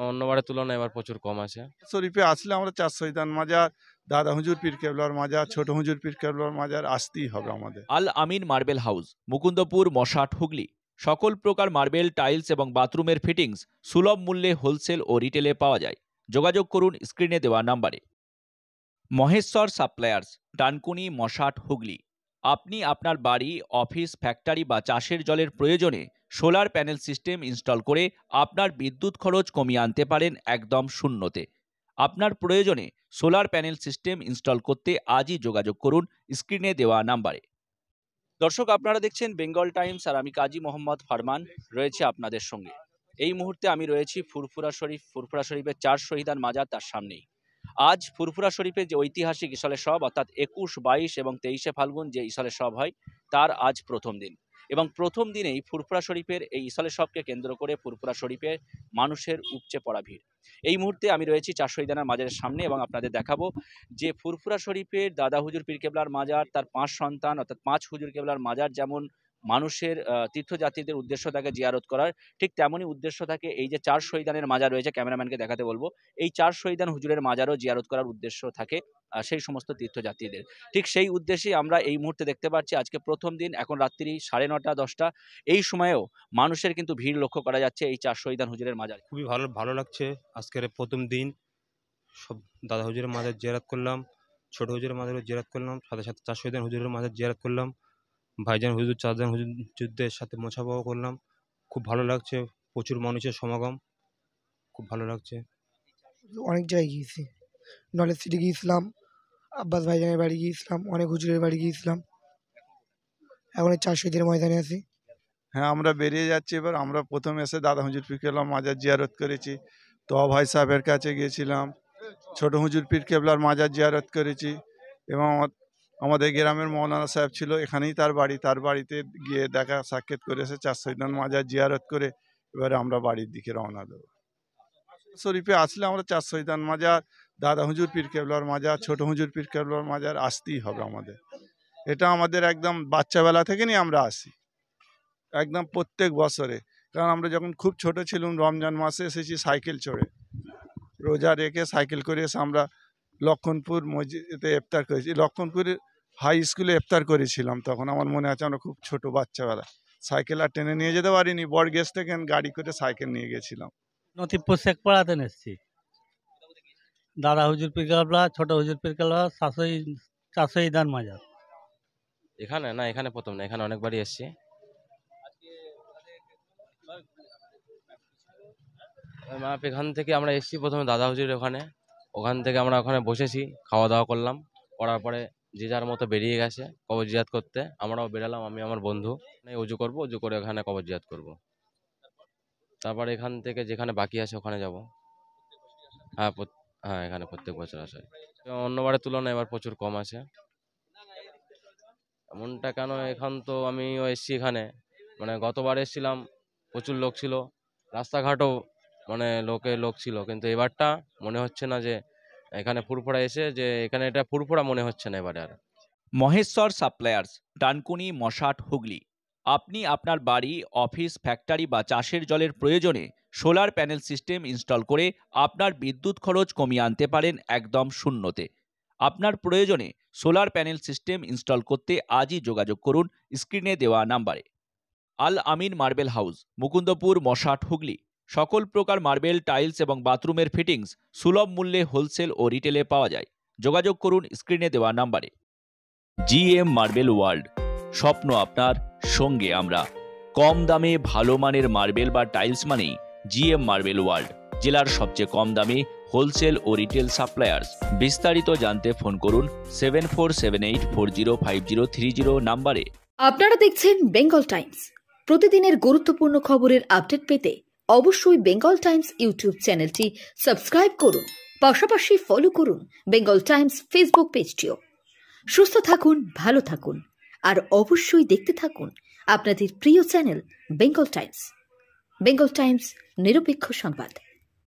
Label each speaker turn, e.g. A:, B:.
A: অন্যবারের তুলনায় এবার প্রচুর কম আছে।
B: শরীফে আসলে আমরা চার শহীদান মাজার, দাদা হুজুর পীর কেবলার মাজার, ছোট হুজুর পীর কেবলার মাজার আসতেই হবে আমাদের।
C: আল আমিন মার্বেল হাউস, মুকুন্দপুর, মশাট, হুগলি। সকল প্রকার মার্বেল, টাইলস এবং বাথরুমের ফিটিংস সুলভ মূল্যে হোলসেল ও রিটেলে পাওয়া যায়। যোগাযোগ করুন স্ক্রিনে দেওয়া নাম্বারে। মহেশ্বর সাপ্লায়ার্স, ডানকুনি, মশাট, হুগলি। আপনি আপনার বাড়ি, অফিস, ফ্যাক্টরি বা চাষের জলের প্রয়োজনে সোলার প্যানেল সিস্টেম ইনস্টল করে আপনার বিদ্যুৎ খরচ কমিয়ে আনতে পারেন একদম শূন্যতে। আপনার প্রয়োজনে সোলার প্যানেল সিস্টেম ইনস্টল করতে আজই যোগাযোগ করুন স্ক্রিনে দেওয়া নাম্বারে। দর্শক, আপনারা দেখছেন বেঙ্গল টাইমস আর আমি কাজী মোহাম্মদ ফারমান রয়েছে আপনাদের সঙ্গে। এই মুহূর্তে আমি রয়েছি ফুরফুরা শরীফের 4 শহীদান মাজার, তার সামনেই। আজ ফুরফুরা শরীফে যে ঐতিহাসিক ইসলে সব অর্থাৎ 21, 22 এবং 23শে ফাল্গুন যে ইসলে সব হয় তার আজ প্রথম দিন, এবং প্রথম দিনেই ফুরফুরা শরীফের এই ইসলে সবকে কেন্দ্র করে ফুরফুরা শরীফে মানুষের উপচে পড়া ভিড়। এই মুহূর্তে আমি রয়েছি 4 শহীদানার মাজারের সামনে এবং আপনাদের দেখাবো যে ফুরফুরা শরীফের দাদা হুজুর পীর কেবলার মাজার, তার 5 সন্তান অর্থাৎ 5 হুজুর কেবলার মাজার যেমন মানুষের তীর্থযাত্রীদের উদ্দেশ্য থাকে জিয়ারত করার, ঠিক তেমনই উদ্দেশ্য থাকে এই যে 4 শহীদানের মাজার রয়েছে, ক্যামেরাম্যানকে দেখাতে বলবো, এই 4 শহীদান হুজুরের মাজারও জিয়ারত করার উদ্দেশ্য থাকে সেই সমস্ত তীর্থযাত্রীদের। ঠিক সেই উদ্দেশ্যেই আমরা এই মুহূর্তে দেখতে পাচ্ছি আজকে প্রথম দিন, এখন রাত্রি 9:30, 10টা, এই সময়েও মানুষের কিন্তু ভিড় লক্ষ্য করা যাচ্ছে এই 4 শহীদান হুজুরের মাজারে।
D: খুবই ভালো লাগছে। আজকের প্রথম দিন সব দাদা হুজুরের মাজার জিয়ারত করলাম, ছোট হুজুরের মাজারও জিয়ারত করলাম, সাথে সাথে 4 শহীদান হুজুরের মাজার জিয়ারত করলাম, ভাইজান হুজুর, চারজন হুজুরদের সাথে মোছাফাও করলাম। খুব ভালো লাগছে, প্রচুর মানুষের সমাগম, খুব ভালো লাগছে।
E: অনেক জায়গায় গিয়েছি, নলেজ সিটি গিয়েছিলাম, আব্বাস ভাইজানের বাড়ি গিয়েছিলাম, অনেক হুজুরের বাড়ি গিয়েছিলাম, এখন 4 শহীদের ময়দানে আছি।
B: হ্যাঁ, আমরা বেরিয়ে যাচ্ছি এবার। আমরা প্রথম এসে দাদা হুজুর পীর কেবলার মাজার জিয়ারত করেছি, তো ভাই সাহেবের কাছে গিয়েছিলাম, ছোট হুজুর পীর কেবলার মাজার জিয়ারত করেছি, এবং আমাদের গ্রামের মৌলানা সাহেব ছিল, এখানেই তার বাড়ি, তার বাড়িতে গিয়ে দেখা সাক্ষাৎ করে এসে 4 শহীদান মাজার জিয়ারত করে এবারে আমরা বাড়ির দিকে রওনা দেবো। শরীফে আসলে আমরা 4 শহীদান মাজার, দাদা হুজুর পীর কেবলার মাজার, ছোট হুজুর পীর কেবলার মাজার আসতেই হবে আমাদের। এটা আমাদের একদম বাচ্চাবেলা থেকে নিয়ে আমরা আসি, একদম প্রত্যেক বছরে। কারণ আমরা যখন খুব ছোট ছিলাম রমজান মাসে এসেছি সাইকেল চড়ে, রোজা রেখে সাইকেল করে এসে আমরা লক্ষণপুর মসজিদে ইফতার করেছি, লক্ষণপুর হাই স্কুলে ইফতার করেছিলাম। তখন আমার মনে আছে আমরা খুব ছোট বাচ্চাবেলা, সাইকেল আর টেনে নিয়ে যেতে পারিনি, বড় গেস্ট থেকে গাড়ি করে সাইকেল নিয়ে গেছিলাম।
F: নথিপুর শেখ পাড়াতে এসেছি, দাদা হুজুর পীর কেবলা, ছোট হুজুর পীর কেবলা, 4 শহীদান মাজার।
A: এখানে না, এখানে প্রথম না, এখানে অনেকবারই এসেছি। এখান থেকে আমরা এসেছি প্রথমে দাদা হুজুরের ওখান থেকে আমরা ওখানে বসেছি, খাওয়া দাওয়া করলাম, করার পরে যে যার মতো বেরিয়ে গেছে কবর জিয়াত করতে। আমরাও বেরালাম, আমি আমার বন্ধু, উজু করবো, উজু করে ওখানে কবর জিয়াত করবো। তারপরে এখান থেকে যেখানে বাকি আছে ওখানে যাব। হ্যাঁ হ্যাঁ, এখানে প্রত্যেক বছর আসে। অন্যবারের তুলনায় এবার প্রচুর কম আছে। এমনটা কেন, এখন তো আমিও এসেছি এখানে, মানে গতবার এসেছিলাম প্রচুর লোক ছিল, রাস্তাঘাটও মানে লোক ছিল, কিন্তু এবারটা মনে হচ্ছে না যে এখানে ফুরফুরা এসে যে এখানে এটা ফুরফুরা মনে হচ্ছে না এবারে আর।
C: মহেশ্বর সাপ্লায়ার্স, ডানকুনি, মশাট, হুগলি। আপনি আপনার বাড়ি, অফিস, ফ্যাক্টরি বা চাষের জলের প্রয়োজনে সোলার প্যানেল সিস্টেম ইনস্টল করে আপনার বিদ্যুৎ খরচ কমিয়ে আনতে পারেন একদম শূন্যতে। আপনার প্রয়োজনে সোলার প্যানেল সিস্টেম ইনস্টল করতে আজই যোগাযোগ করুন স্ক্রিনে দেওয়া নাম্বারে। আল আমিন মার্বেল হাউস, মুকুন্দপুর, মশাট, হুগলি। সকল প্রকার মার্বেল, টাইলস এবং বাথরুমের ফিটিংস সুলভ মূল্যে হোলসেল ও রিটেলে পাওয়া যায়। যোগাযোগ করুন স্ক্রিনে দেওয়া নাম্বারে। জিএম মার্বেল ওয়ার্ল্ড, স্বপ্ন আপনার, সঙ্গে আমরা। কম দামে ভালো মানের মার্বেল বা টাইলস মানেই জিএম মার্বেল ওয়ার্ল্ড, জেলার সবচেয়ে কম দামে হোলসেল ও রিটেল সাপ্লায়ার্স। বিস্তারিত জানতে ফোন করুন 7478405030 নাম্বারে।
G: আপনারা দেখছেন বেঙ্গল টাইমস। প্রতিদিনের গুরুত্বপূর্ণ খবরের আপডেট পেতে অবশ্যই বেঙ্গল টাইমস ইউটিউব চ্যানেলটি সাবস্ক্রাইব করুন, পাশাপাশি ফলো করুন বেঙ্গল টাইমস ফেসবুক পেজটিও। সুস্থ থাকুন, ভালো থাকুন, আর অবশ্যই দেখতে থাকুন আপনাদের প্রিয় channel Bengal Times. Bengal Times, নিরপেক্ষ সংবাদ।